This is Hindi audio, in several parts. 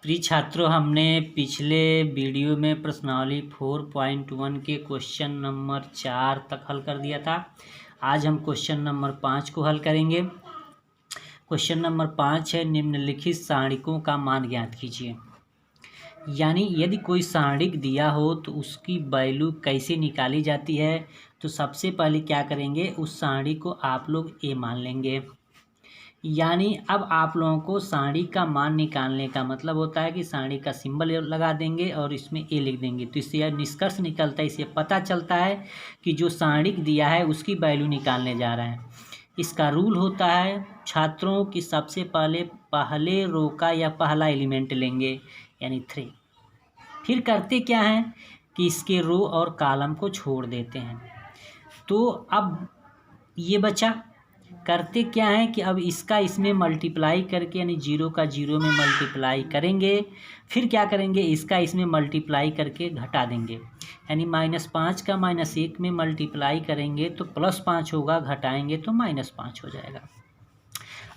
प्रिय छात्रों, हमने पिछले वीडियो में प्रश्नावली 4.1 के क्वेश्चन नंबर 4 तक हल कर दिया था। आज हम क्वेश्चन नंबर 5 को हल करेंगे। क्वेश्चन नंबर 5 है, निम्नलिखित सारणिकों का मान ज्ञात कीजिए। यानी यदि कोई सारणिक दिया हो तो उसकी वैल्यू कैसे निकाली जाती है। तो सबसे पहले क्या करेंगे, उस सारणी को आप लोग ए मान लेंगे। यानी अब आप लोगों को सारणी का मान निकालने का मतलब होता है कि सारणी का सिंबल लगा देंगे और इसमें ए लिख देंगे। तो इससे यह निष्कर्ष निकलता है, इससे पता चलता है कि जो सारणिक दिया है उसकी वैल्यू निकालने जा रहे हैं। इसका रूल होता है छात्रों कि सबसे पहले रो का या पहला एलिमेंट लेंगे यानी 3। फिर करते क्या हैं कि इसके रो और कॉलम को छोड़ देते हैं। तो अब ये बचा, करते क्या है कि अब इसका इसमें मल्टीप्लाई करके यानी 0 का 0 में मल्टीप्लाई करेंगे। फिर क्या करेंगे, इसका इसमें मल्टीप्लाई करके घटा देंगे। यानी -5 का -1 में मल्टीप्लाई करेंगे तो +5 होगा, घटाएंगे तो -5 हो जाएगा।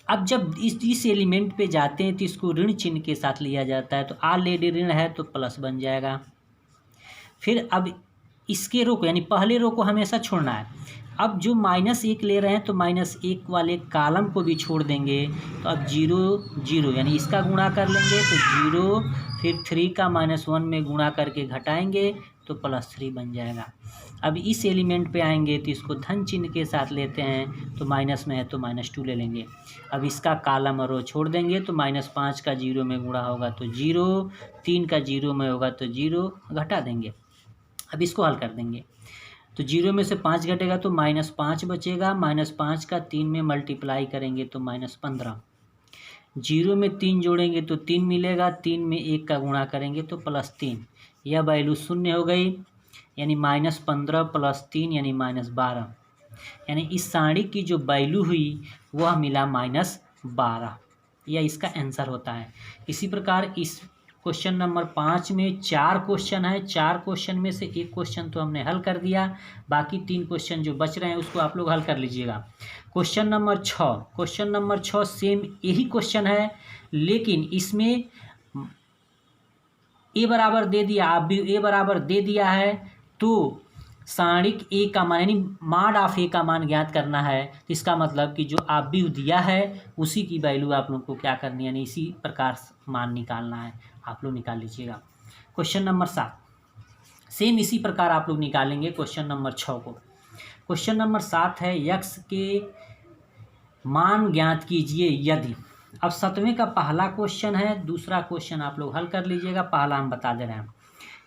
अब जब इस एलिमेंट पे जाते हैं तो इसको ऋण चिन्ह के साथ लिया जाता है। तो ऑलरेडी ऋण है तो प्लस बन जाएगा। फिर अब इसके रो को यानी पहले रो को हमेशा छोड़ना है। अब जो -1 ले रहे हैं तो -1 वाले कॉलम को भी छोड़ देंगे। तो अब 0 0 यानी इसका गुणा कर लेंगे तो 0, फिर 3 का -1 में गुणा करके घटाएंगे तो +3 बन जाएगा। अब इस एलिमेंट पे आएंगे तो इसको धन चिन्ह के साथ लेते हैं। तो माइनस में है तो -2 ले लेंगे। अब इसका कॉलम और रो छोड़ देंगे तो -5 का 0 में गुणा होगा तो 0, 3 का 0 में होगा तो 0, घटा देंगे। अब इसको हल कर देंगे तो 0 में से 5 घटेगा तो -5 बचेगा। -5 का 3 में मल्टीप्लाई करेंगे तो -15। 0 में 3 जोड़ेंगे तो 3 मिलेगा। 3 में 1 का गुणा करेंगे तो +3। यह वैल्यू 0 हो गई। यानी -15 + 3 यानी -12। यानी इस सारणी की जो वैल्यू हुई वह मिला -12। यह इसका आंसर होता है। इसी प्रकार इस क्वेश्चन नंबर 5 में 4 क्वेश्चन है। 4 क्वेश्चन में से एक क्वेश्चन तो हमने हल कर दिया, बाकी 3 क्वेश्चन जो बच रहे हैं उसको आप लोग हल कर लीजिएगा। क्वेश्चन नंबर 6 सेम यही क्वेश्चन है, लेकिन इसमें ए बराबर दे दिया, आप भी ए बराबर दे दिया है। तो सारणिक ए का मान यानी मॉड ऑफ ए का मान ज्ञात करना है। तो इसका मतलब कि जो आप भी दिया है उसी की वैल्यू आप लोग को क्या करनी है, यानी इसी प्रकार मान निकालना है। आप लोग निकाल लीजिएगा। क्वेश्चन नंबर 7 सेम इसी प्रकार आप लोग निकालेंगे क्वेश्चन नंबर 6 को। क्वेश्चन नंबर 7 है, यक्स के मान ज्ञात कीजिए यदि। अब 7वें का पहला क्वेश्चन है, दूसरा क्वेश्चन आप लोग हल कर लीजिएगा। पहला हम बता दे रहे हैं,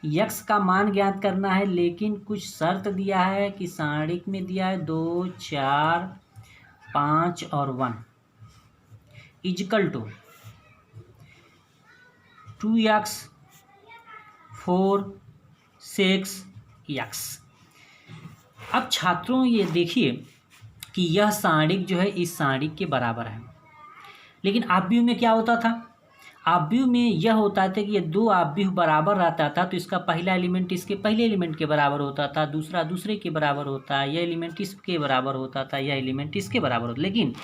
यक्स का मान ज्ञात करना है, लेकिन कुछ शर्त दिया है कि सारणिक में दिया है 2, 4, 5 और 1 इजकल टू 2x 4 6 x। अब छात्रों ये देखिए कि यह सारणिक जो है इस सारणिक के बराबर है। लेकिन आव्यूह में क्या होता था, आव्यूह में यह होता था कि ये दो आव्यूह बराबर रहता था तो इसका पहला एलिमेंट इसके पहले एलिमेंट के बराबर होता था, दूसरा दूसरे के बराबर होता है, यह एलिमेंट इसके बराबर होता था, यह एलिमेंट इसके बराबर होता। लेकिन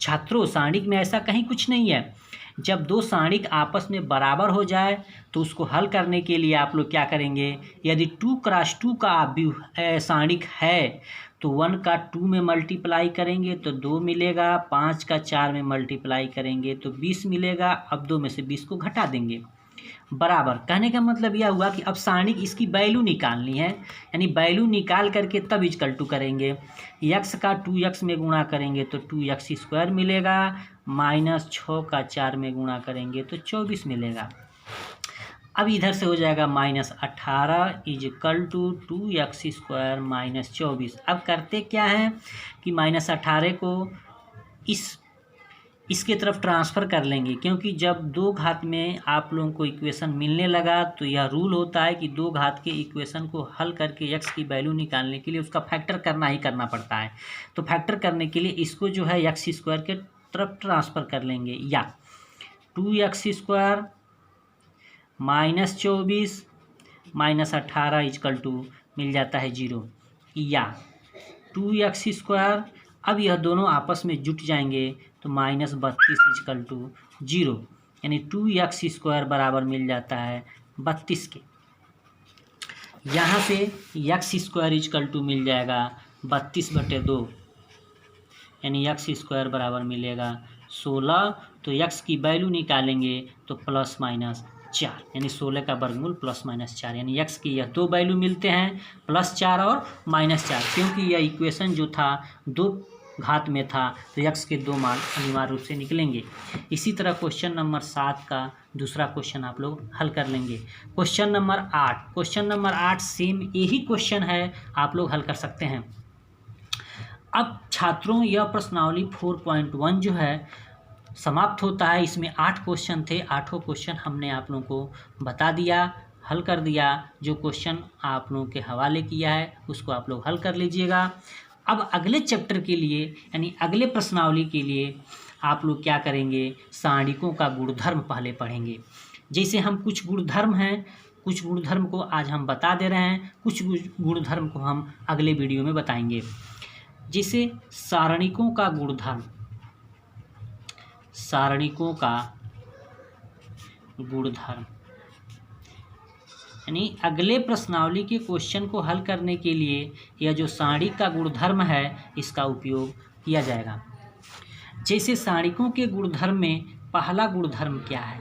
छात्रों सारणिक में ऐसा कहीं कुछ नहीं है। जब दो सारणिक आपस में बराबर हो जाए तो उसको हल करने के लिए आप लोग क्या करेंगे, यदि 2 × 2 का आव्यूह सारणिक है तो 1 का 2 में मल्टीप्लाई करेंगे तो 2 मिलेगा, 5 का 4 में मल्टीप्लाई करेंगे तो 20 मिलेगा। अब 2 में से 20 को घटा देंगे। बराबर कहने का मतलब यह हुआ कि अब सारणिक इसकी वैल्यू निकालनी है, यानी वैल्यू निकाल करके तब इक्वल टू करेंगे। x का 2x में गुणा करेंगे तो 2x² मिलेगा, -6 का 4 में गुणा करेंगे तो 24 मिलेगा। अब इधर से हो जाएगा -18 = 2x² -24। अब करते क्या है कि -18 को इसके तरफ ट्रांसफ़र कर लेंगे, क्योंकि जब 2 घात में आप लोगों को इक्वेशन मिलने लगा तो यह रूल होता है कि 2 घात के इक्वेशन को हल करके x की वैल्यू निकालने के लिए उसका फैक्टर करना ही करना पड़ता है। तो फैक्टर करने के लिए इसको जो है x² के तरफ ट्रांसफ़र कर लेंगे, या 2x² -24 -18 = मिल जाता है 0, या 2x²। अब यह दोनों आपस में जुट जाएंगे तो -32 = 0। यानी 2x² बराबर मिल जाता है 32 के। यहाँ से x² मिल जाएगा 32/2, यानी x² बराबर मिलेगा 16। तो x की वैल्यू निकालेंगे तो ±4, यानी 16 का वर्गमूल +-4, यानी x की यह दो वैल्यू मिलते हैं +4 और -4, क्योंकि यह इक्वेशन जो था 2 घात में था तो x के 2 मान अनिवार्य रूप से निकलेंगे। इसी तरह क्वेश्चन नंबर 7 का दूसरा क्वेश्चन आप लोग हल कर लेंगे। क्वेश्चन नंबर 8 सेम यही क्वेश्चन है, आप लोग हल कर सकते हैं। अब छात्रों यह प्रश्नावली 4.1 जो है समाप्त होता है। इसमें 8 क्वेश्चन थे, 8 क्वेश्चन हमने आप लोगों को बता दिया, हल कर दिया। जो क्वेश्चन आप लोगों के हवाले किया है उसको आप लोग हल कर लीजिएगा। अब अगले चैप्टर के लिए यानी अगले प्रश्नावली के लिए आप लोग क्या करेंगे, सारणिकों का गुणधर्म पहले पढ़ेंगे। जैसे हम कुछ गुणधर्म हैं, कुछ गुणधर्म को आज हम बता दे रहे हैं, कुछ गुणधर्म को हम अगले वीडियो में बताएंगे। जैसे सारणिकों का गुणधर्म, सारणिकों का गुणधर्म यानी अगले प्रश्नावली के क्वेश्चन को हल करने के लिए यह जो सारणिक का गुणधर्म है इसका उपयोग किया जाएगा। जैसे सारणिकों के गुणधर्म में पहला गुणधर्म क्या है?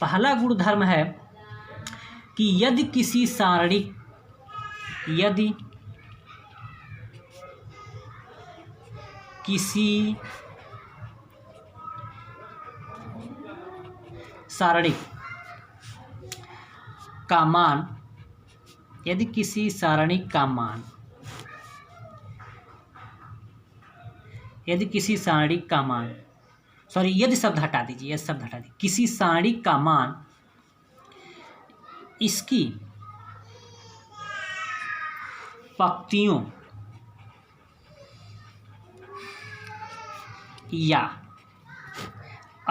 पहला गुणधर्म है कि यदि किसी सारणिक का मान, यदि किसी सारणिक का मान, यदि शब्द हटा दीजिए, किसी सारणिक का मान इसकी पंक्तियों या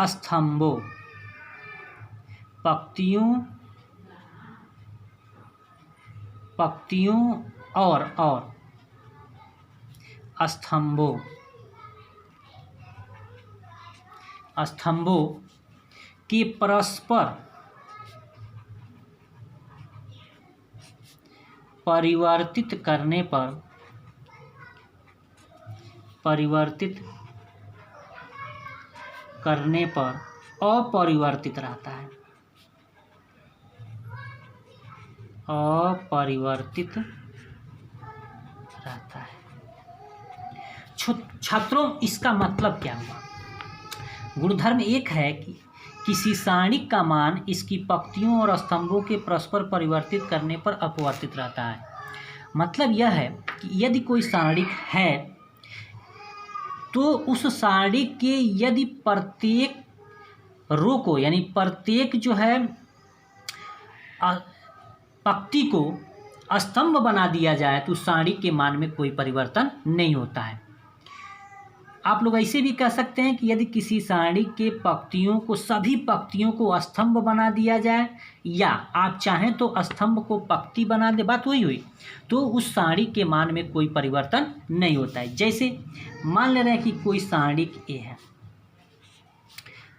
स्तंभों, पंक्तियों और स्तंभों के परस्पर परिवर्तित करने पर अपरिवर्तित रहता है, छात्रों इसका मतलब क्या हुआ? गुणधर्म एक है कि किसी सारणिक का मान इसकी पंक्तियों और स्तंभों के परस्पर परिवर्तित करने पर अपरिवर्तित रहता है। मतलब यह है कि यदि कोई सारणिक है तो उस सारणिक के यदि प्रत्येक रो को यानी प्रत्येक जो है पंक्ति को स्तंभ बना दिया जाए तो सारणिक के मान में कोई परिवर्तन नहीं होता है। आप लोग ऐसे भी कह सकते हैं कि यदि किसी सारणिक के पंक्तियों को, सभी पंक्तियों को स्तंभ बना दिया जाए, या आप चाहें तो स्तंभ को पंक्ति बना दे, बात वही हुई, तो उस सारणिक के मान में कोई परिवर्तन नहीं होता है। जैसे मान ले रहे हैं कि कोई सारणिक ए है,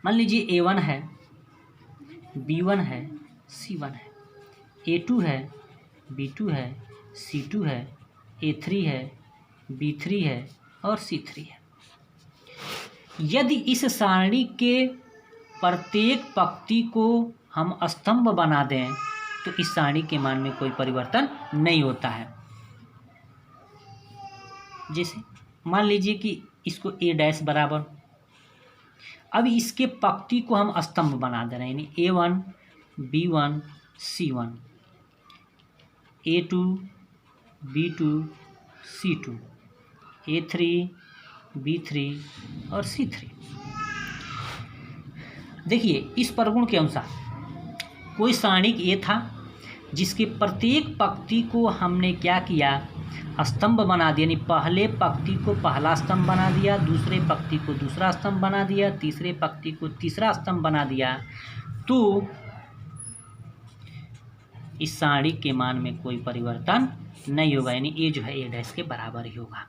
मान लीजिए A1 है, B1 है, C1 है, A2 है, B2 है, C2 है, A3 है, B3 है और C3 है। यदि इस सारणी के प्रत्येक पंक्ति को हम स्तंभ बना दें तो इस सारणी के मान में कोई परिवर्तन नहीं होता है। जैसे मान लीजिए कि इसको A' बराबर, अब इसके पंक्ति को हम स्तंभ बना दे रहे हैं, यानी A1, B1, C1, A2, B2, C2, A3, B3 और C3। देखिए इस प्रगुण के अनुसार कोई सारणिक ए था जिसके प्रत्येक पंक्ति को हमने क्या किया, स्तंभ बना दिया, यानी पहले पंक्ति को पहला स्तंभ बना दिया, दूसरे पंक्ति को दूसरा स्तंभ बना दिया, तीसरे पंक्ति को तीसरा स्तंभ बना दिया, तो इस सारणिक के मान में कोई परिवर्तन नहीं होगा, यानी ए जो है A' के बराबर ही होगा।